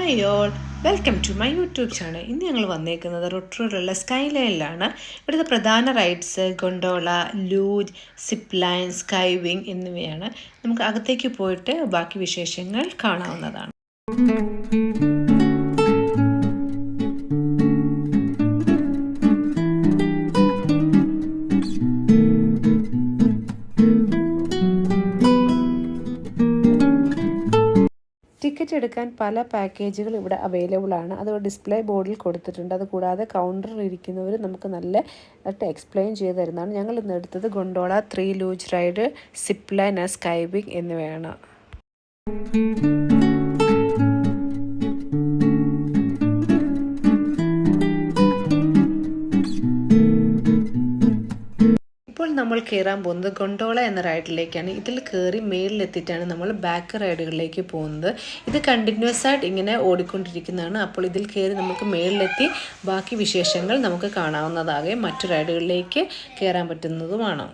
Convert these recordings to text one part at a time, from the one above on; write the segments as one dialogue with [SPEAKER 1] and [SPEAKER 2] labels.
[SPEAKER 1] Hi all, welcome to my YouTube channel. ഇന്ന് ഞങ്ങൾ വന്നേക്കുന്നത് റൊട്രൂറിലുള്ള സ്കൈ ലൈനിലാണ്. ഇവിടുത്തെ പ്രധാന rides gondola, luge, zip line, sky wing എന്നിവയാണ്. നമുക്ക് അകത്തേക്ക് പോയിട്ട് ബാക്കി വിശേഷങ്ങൾ കാണാവുന്നതാണ്. ടിക്കറ്റ് എടുക്കാൻ പല പാക്കേജുകൾ ഇവിടെ അവൈലബിൾ ആണ്. അത് ഡിസ്പ്ലേ ബോർഡിൽ കൊടുത്തിട്ടുണ്ട്. അതുകൂടാതെ കൗണ്ടറിൽ ഇരിക്കുന്നവർ നമുക്ക് നല്ല എക്സ്പ്ലെയിൻ ചെയ്ത് തരുന്നതാണ്. ഞങ്ങൾ ഇന്ന് എടുത്തത് gondola 3 luge ride, zip line, sky wing എന്നിവയാണ്. ഇപ്പോൾ നമ്മൾ കയറാൻ പോകുന്നത് ഗൊണ്ടോള എന്ന റൈഡിലേക്കാണ്. ഇതിൽ കയറി മേളിലെത്തിയിട്ടാണ് നമ്മൾ ബാക്ക് റൈഡുകളിലേക്ക് പോകുന്നത്. ഇത് കണ്ടിന്യൂസ് ആയിട്ട് ഇങ്ങനെ ഓടിക്കൊണ്ടിരിക്കുന്നതാണ്. അപ്പോൾ ഇതിൽ കയറി നമുക്ക് മേളിലെത്തി ബാക്കി വിശേഷങ്ങൾ നമുക്ക് കാണാവുന്നതാകും. മറ്റു റൈഡുകളിലേക്ക് കയറാൻ പറ്റുന്നതുമാണ്.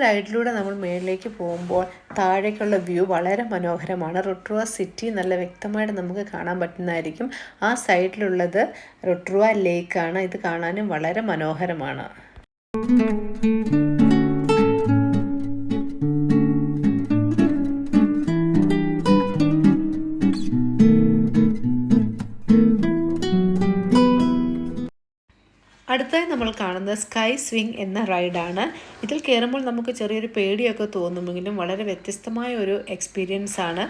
[SPEAKER 1] റൈഡിലൂടെ നമ്മൾ മേളിലേക്ക് പോകുമ്പോൾ താഴേക്കുള്ള വ്യൂ വളരെ മനോഹരമാണ്. റൊട്രുവ സിറ്റി നല്ല വ്യക്തമായിട്ട് നമുക്ക് കാണാൻ പറ്റുന്നതായിരിക്കും. ആ സൈഡിലുള്ളത് റൊട്രുവ ലേക്കാണ്. ഇത് കാണാനും വളരെ മനോഹരമാണ്. അടുത്തായി നമ്മൾ കാണുന്നത് സ്കൈ സ്വിങ് എന്ന റൈഡാണ്. ഇതിൽ കയറുമ്പോൾ നമുക്ക് ചെറിയൊരു പേടിയൊക്കെ തോന്നുമെങ്കിലും വളരെ വ്യത്യസ്തമായ ഒരു എക്സ്പീരിയൻസ് ആണ്.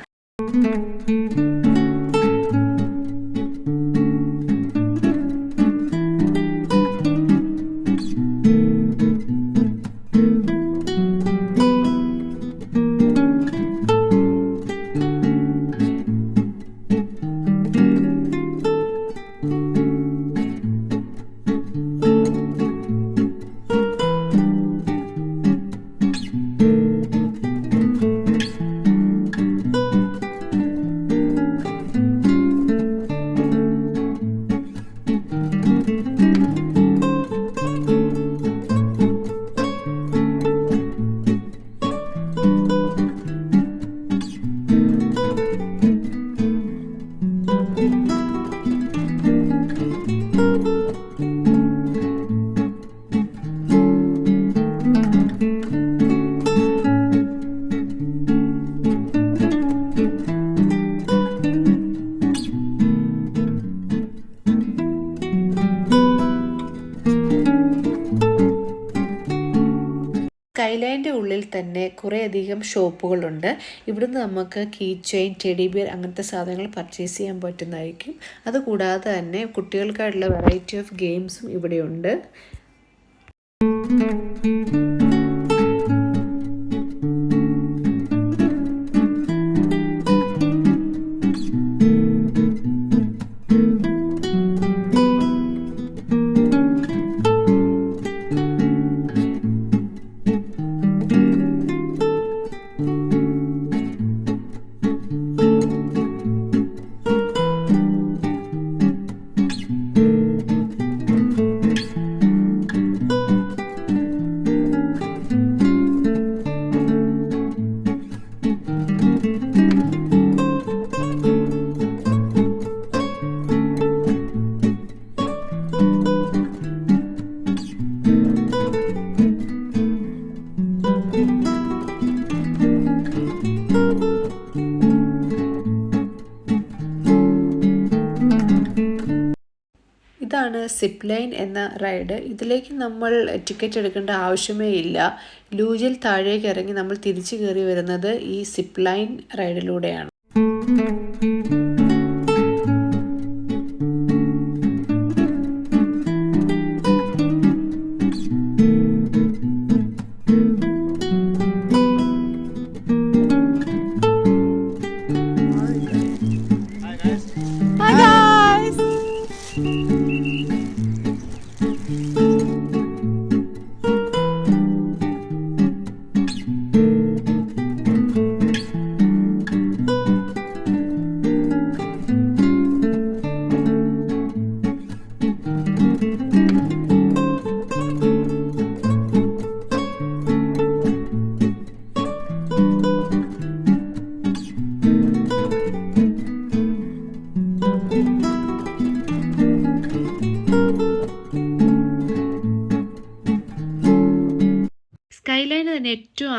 [SPEAKER 1] സ്കൈലൈൻ്റെ ഉള്ളിൽ തന്നെ കുറേയധികം ഷോപ്പുകളുണ്ട്. ഇവിടുന്ന് നമുക്ക് കീ ചെയിൻ, ടെഡി ബിയർ അങ്ങനത്തെ സാധനങ്ങൾ പർച്ചേസ് ചെയ്യാൻ പറ്റുന്നതായിരിക്കും. അതുകൂടാതെ തന്നെ കുട്ടികൾക്കായിട്ടുള്ള വെറൈറ്റി ഓഫ് ഗെയിംസും ഇവിടെയുണ്ട്. ഇതാണ് സിപ്പ് ലൈൻ എന്ന റൈഡ്. ഇതിലേക്ക് നമ്മൾ ടിക്കറ്റ് എടുക്കേണ്ട ആവശ്യമേ ഇല്ല. ലൂജിൽ താഴേക്ക് ഇറങ്ങി നമ്മൾ തിരിച്ചു കയറി വരുന്നത് ഈ സിപ്പ് ലൈൻ റൈഡിലൂടെയാണ്.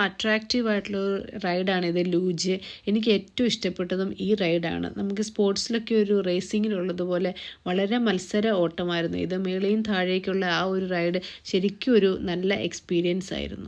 [SPEAKER 1] അട്രാക്റ്റീവ് ആയിട്ടുള്ള ഒരു റൈഡാണിത് ലൂജ്. എനിക്ക് ഏറ്റവും ഇഷ്ടപ്പെട്ടതും ഈ റൈഡാണ്. നമുക്ക് സ്പോർട്സിലൊക്കെ ഒരു റേസിങ്ങിലുള്ളതുപോലെ വളരെ മത്സര ഓട്ടമായിരുന്നു ഇത്. മേലെയും താഴേക്കുള്ള ആ ഒരു റൈഡ് ശരിക്കും ഒരു നല്ല എക്സ്പീരിയൻസ് ആയിരുന്നു.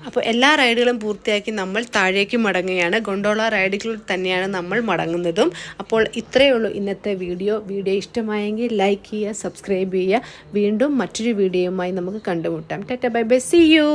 [SPEAKER 1] അപ്പോൾ എല്ലാ റൈഡുകളും പൂർത്തിയാക്കി നമ്മൾ താഴേക്ക് മടങ്ങുകയാണ്. ഗൊണ്ടോള റൈഡുകളിൽ തന്നെയാണ് നമ്മൾ മടങ്ങുന്നതും. അപ്പോൾ ഇത്രയേ ഉള്ളൂ ഇന്നത്തെ വീഡിയോ. ഇഷ്ടമായെങ്കിൽ ലൈക്ക് ചെയ്യുക, സബ്സ്ക്രൈബ് ചെയ്യുക. വീണ്ടും മറ്റൊരു വീഡിയോയുമായി നമുക്ക് കണ്ടുമുട്ടാം. Tata bye bye, see U.